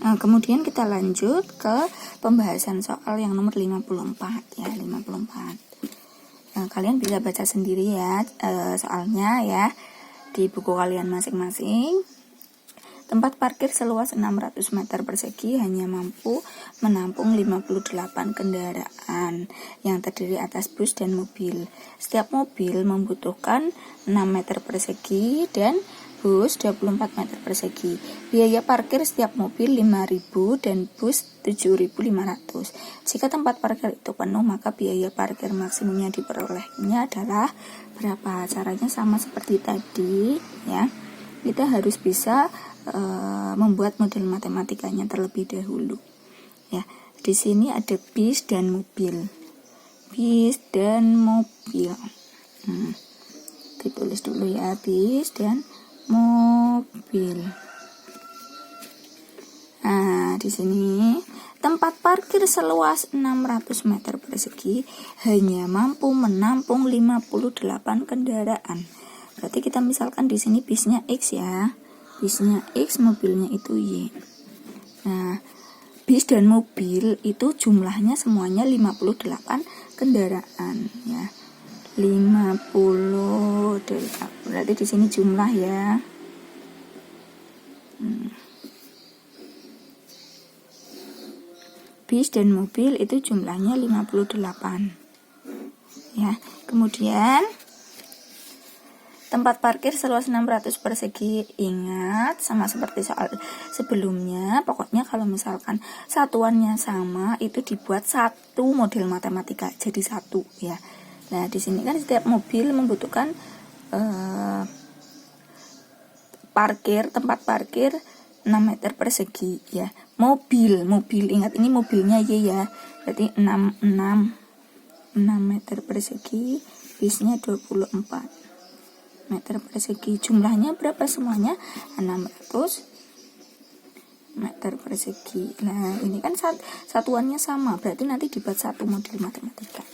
Nah, kemudian kita lanjut ke pembahasan soal yang nomor 54 ya, 54. Nah, kalian bisa baca sendiri ya soalnya ya di buku kalian masing-masing. Tempat parkir seluas 600 meter persegi hanya mampu menampung 58 kendaraan yang terdiri atas bus dan mobil. Setiap mobil membutuhkan 6 meter persegi dan bus 24 meter persegi. Biaya parkir setiap mobil 5.000 dan bus 7.500. Jika tempat parkir itu penuh, maka biaya parkir maksimum yang diperolehnya adalah berapa? Caranya sama seperti tadi ya. Kita harus bisa membuat model matematikanya terlebih dahulu. Ya, di sini ada bis dan mobil. Bis dan mobil. Ditulis dulu ya, bis dan mobil. Nah, di sini tempat parkir seluas 600 meter persegi hanya mampu menampung 58 kendaraan. Berarti kita misalkan di sini bisnya X ya. Bisnya X, mobilnya itu Y. Nah, bis dan mobil itu jumlahnya semuanya 58 kendaraan ya. 58. Berarti di sini jumlah ya. Bis dan mobil itu jumlahnya 58. Ya, kemudian tempat parkir seluas 600 persegi, ingat sama seperti soal sebelumnya, pokoknya kalau misalkan satuannya sama itu dibuat satu model matematika jadi satu ya. Nah, di sini kan setiap mobil membutuhkan tempat parkir 6 meter persegi ya. Mobil ingat ini mobilnya Y ya. Berarti 6 meter persegi, bisnya 24 meter persegi. Jumlahnya berapa semuanya? 600 meter persegi. Nah, ini kan satuannya sama, berarti nanti dibuat satu model matematika.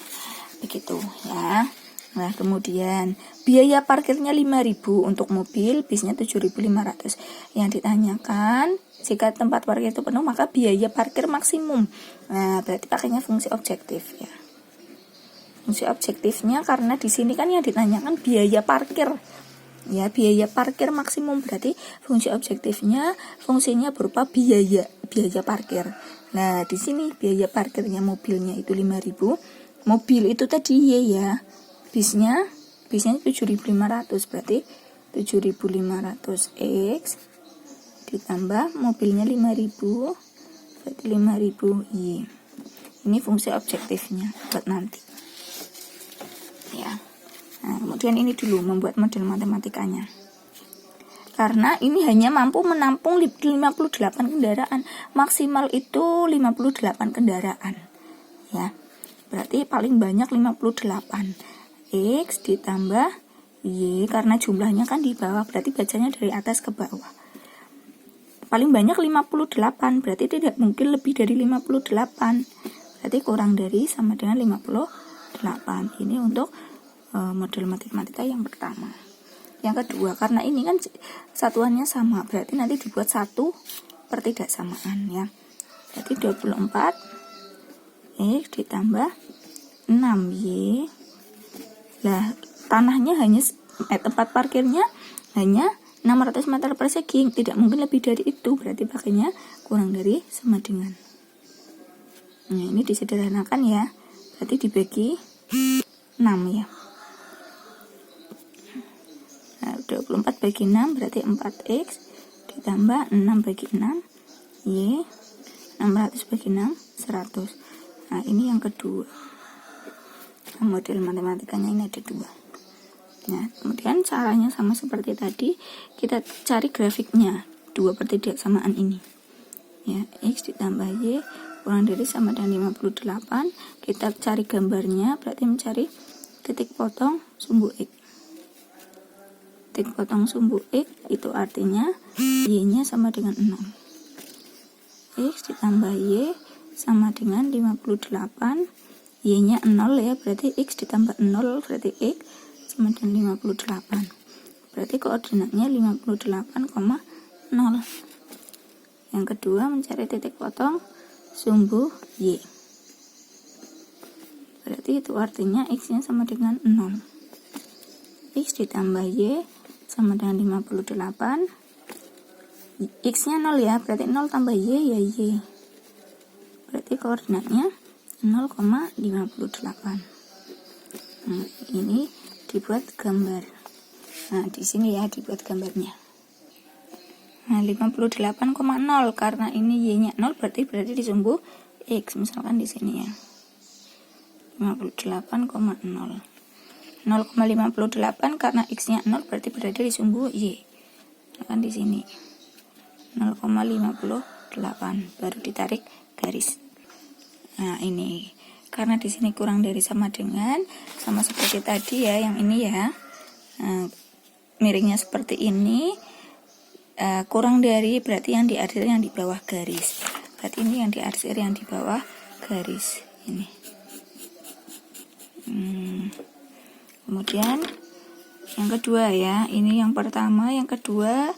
Begitu ya. Nah, kemudian biaya parkirnya 5.000 untuk mobil, bisnya 7.500. Yang ditanyakan, jika tempat parkir itu penuh, maka biaya parkir maksimum. Nah, berarti pakainya fungsi objektif ya. Fungsi objektifnya karena di sini kan yang ditanyakan biaya parkir. Ya, biaya parkir maksimum, berarti fungsi objektifnya fungsinya berupa biaya parkir. Nah, di sini biaya parkirnya mobilnya itu 5.000. Mobil itu tadi Y ya. Bisnya 7.500, berarti 7.500 X ditambah mobilnya 5.000, berarti 5.000 Y. Ini fungsi objektifnya buat nanti. Ya. Nah, kemudian ini dulu membuat model matematikanya. Karena ini hanya mampu menampung 58 kendaraan, maksimal itu 58 kendaraan. Ya. Berarti paling banyak 58. X ditambah Y karena jumlahnya kan di bawah, berarti bacanya dari atas ke bawah. Paling banyak 58, berarti tidak mungkin lebih dari 58. Berarti kurang dari sama dengan 58. Ini untuk model matematika yang pertama. Yang kedua, karena ini kan satuannya sama, berarti nanti dibuat satu pertidaksamaan ya. Berarti 24 X ditambah 6Y. Lah, tanahnya hanya tempat parkirnya hanya 600 meter persegi, tidak mungkin lebih dari itu, berarti pakainya kurang dari sama dengan. Nah, ini disederhanakan ya. Berarti dibagi 6 ya. Nah, 24 bagi 6 berarti 4X ditambah 6 bagi 6 Y. 600 bagi 6 100. Nah, ini yang kedua. Model matematikanya ini ada dua. Nah, kemudian caranya sama seperti tadi, kita cari grafiknya dua pertidaksamaan ini. Ya, X ditambah Y kurang dari sama dengan 58. Kita cari gambarnya, berarti mencari titik potong sumbu X. Titik potong sumbu X itu artinya Y-nya sama dengan 0. X ditambah Y sama dengan 58. Y-nya 0 ya, berarti X ditambah 0 berarti X sama dengan 58. Berarti koordinatnya 58,0. Yang kedua mencari titik potong sumbu Y. Berarti itu artinya X-nya sama dengan 0. X ditambah Y sama dengan 58. X-nya 0 ya, berarti 0 tambah Y ya Y. Berarti koordinatnya 0,58. Nah, ini dibuat gambar. Nah, di sini ya dibuat gambarnya. Nah, 58,0 karena ini Y-nya 0 berarti di sumbu X. Misalkan di sini ya. 58,0. 0,58 karena X-nya 0 berarti berada di sumbu Y. Misalkan di sini. 0,58 baru ditarik garis. Nah, ini karena di sini kurang dari sama dengan, sama seperti tadi ya, yang ini ya. Nah, miringnya seperti ini. Kurang dari berarti yang diarsir yang di bawah garis. Berarti ini yang diarsir yang di bawah garis ini. Kemudian yang kedua ya, ini yang pertama, yang kedua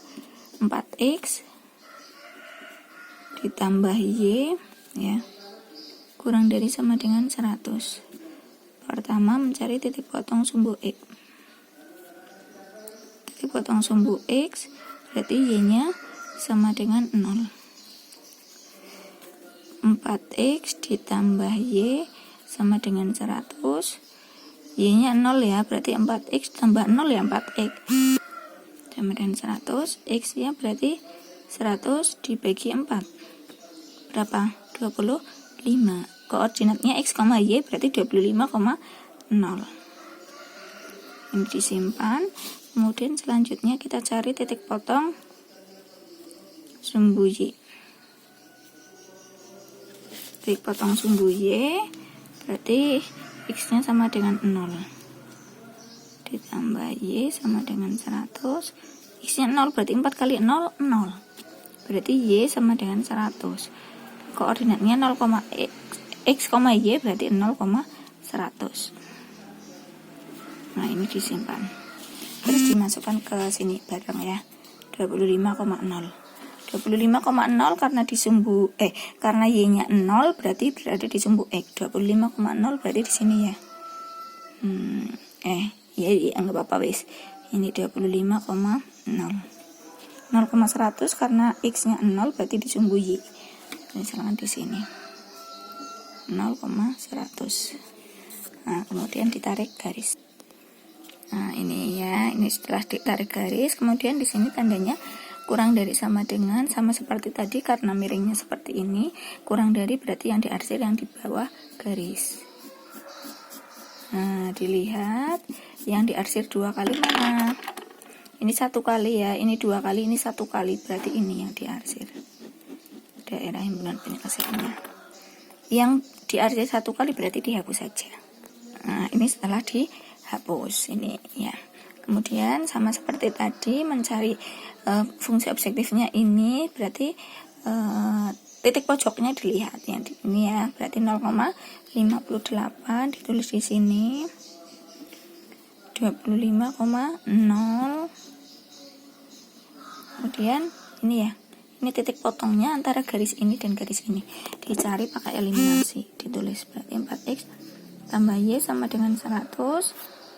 4x ditambah Y ya, kurang dari sama dengan 100. Pertama mencari titik potong sumbu X. Titik potong sumbu X berarti Y-nya sama dengan 0. 4x ditambah Y sama dengan 100. Y-nya 0 ya, berarti 4x tambah 0 ya 4x. Sama dengan 100. X-nya berarti 100 dibagi 4. Berapa? 25. Koordinatnya X, Y berarti 25,0. Ini disimpan. Kemudian selanjutnya kita cari titik potong sumbu Y. Titik potong sumbu Y berarti X-nya sama dengan 0. Ditambah Y sama dengan 100. X-nya 0 berarti 4 kali 0, 0. Berarti Y sama dengan 100. Koordinatnya 0, X, Y berarti 0,100. Nah, ini disimpan. Terus dimasukkan ke sini bareng ya. 25,0. 25,0 karena di sumbu karena Y-nya 0 berarti berada di sumbu X. 25,0 berarti di sini ya. Ya enggak apa-apa wis. Ini 25,0. 0,100 karena X-nya 0 berarti di sumbu Y. Misalkan di sini. 0,100. Nah, kemudian ditarik garis. Nah, ini ya, ini setelah ditarik garis, kemudian di sini tandanya kurang dari sama dengan, sama seperti tadi karena miringnya seperti ini, kurang dari berarti yang diarsir yang di bawah garis. Nah, dilihat yang diarsir 2 kali mana? Ini 1 kali ya, ini 2 kali, ini 1 kali, berarti ini yang diarsir. Daerah himpunan penyelesaiannya. Yang diarsir 1 kali berarti dihapus saja. Nah, ini setelah dihapus ini ya. Kemudian sama seperti tadi mencari fungsi objektifnya ini berarti titik pojoknya dilihat ya. Ini ya, berarti 0,58 ditulis di sini. 25,0. Kemudian ini ya. Ini titik potongnya antara garis ini dan garis ini. Dicari pakai eliminasi. Ditulis berarti 4x tambah Y sama dengan 100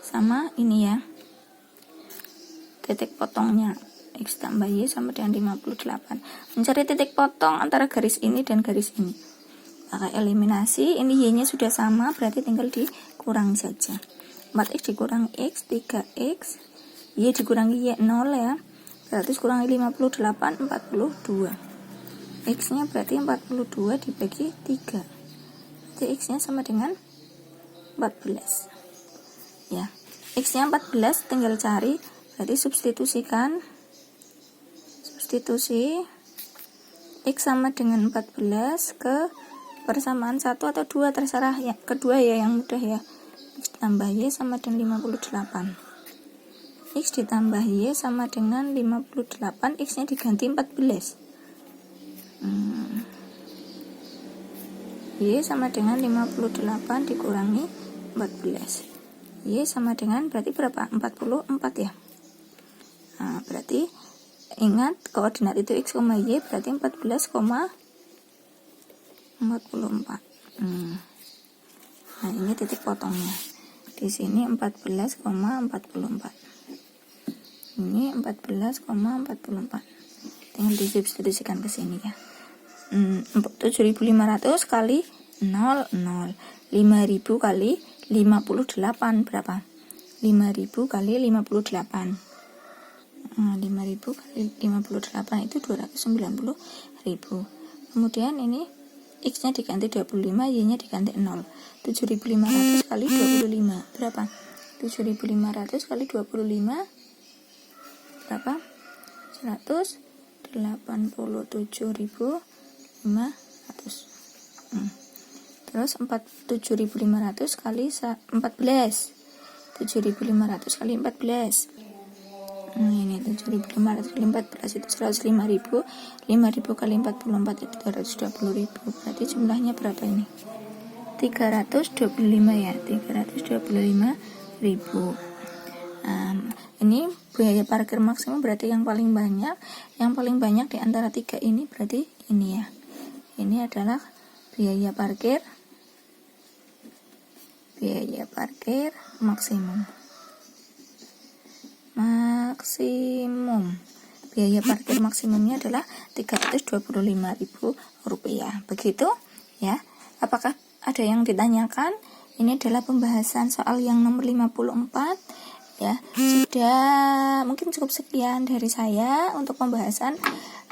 sama ini ya. Titik potongnya X tambah Y sama dengan 58. Mencari titik potong antara garis ini dan garis ini. Pakai eliminasi, ini Y-nya sudah sama, berarti tinggal dikurang saja. 4x dikurangi X, 3x. Y dikurangi Y 0 ya. Berarti kurangi 58, 42. X-nya berarti 42 dibagi 3. Berarti X-nya sama dengan 14. Ya. X-nya 14 tinggal cari, berarti substitusi X sama dengan 14 ke persamaan 1 atau 2 terserah ya. Kedua ya yang mudah ya. X tambah Y sama dengan 58. X ditambah Y sama dengan 58, X-nya diganti 14. Y sama dengan 58 dikurangi 14. Y sama dengan berarti berapa? 44 ya. Nah, berarti Ingat koordinat itu X, Y berarti 14,44. Nah, ini titik potongnya. Di sini 14,44. Ini 14,44. Tinggal disubstitusikan ke sini ya. 7.500 kali 0, 0. 5.000 kali 58 berapa? 5.000 kali 58. 5.000 kali 58 itu 290.000. Kemudian ini X nya diganti 25, Y nya diganti 0. 7.500 kali 25 berapa? 7.500 kali 25 berapa? 187.500. Terus 7.500 kali 14. 7.500 kali 14. Ini 7.500 kali 14 itu 105.000. 5.000 kali 44 itu 320.000. Berarti jumlahnya berapa ini? 325 ya. 325.000. Ini biaya parkir maksimum berarti yang paling banyak. Yang paling banyak di antara 3 ini berarti ini ya. Ini adalah biaya parkir maksimum. Biaya parkir maksimumnya adalah Rp325.000. Begitu ya. Apakah ada yang ditanyakan? Ini adalah pembahasan soal yang nomor 54 ya. Sudah mungkin cukup sekian dari saya untuk pembahasan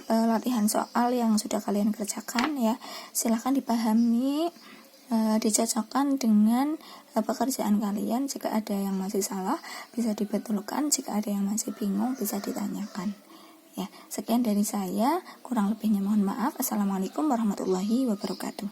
latihan soal yang sudah kalian kerjakan ya. Silahkan dipahami, dicocokkan dengan pekerjaan kalian. Jika ada yang masih salah bisa dibetulkan, jika ada yang masih bingung bisa ditanyakan ya. Sekian dari saya, kurang lebihnya mohon maaf. Assalamualaikum warahmatullahi wabarakatuh.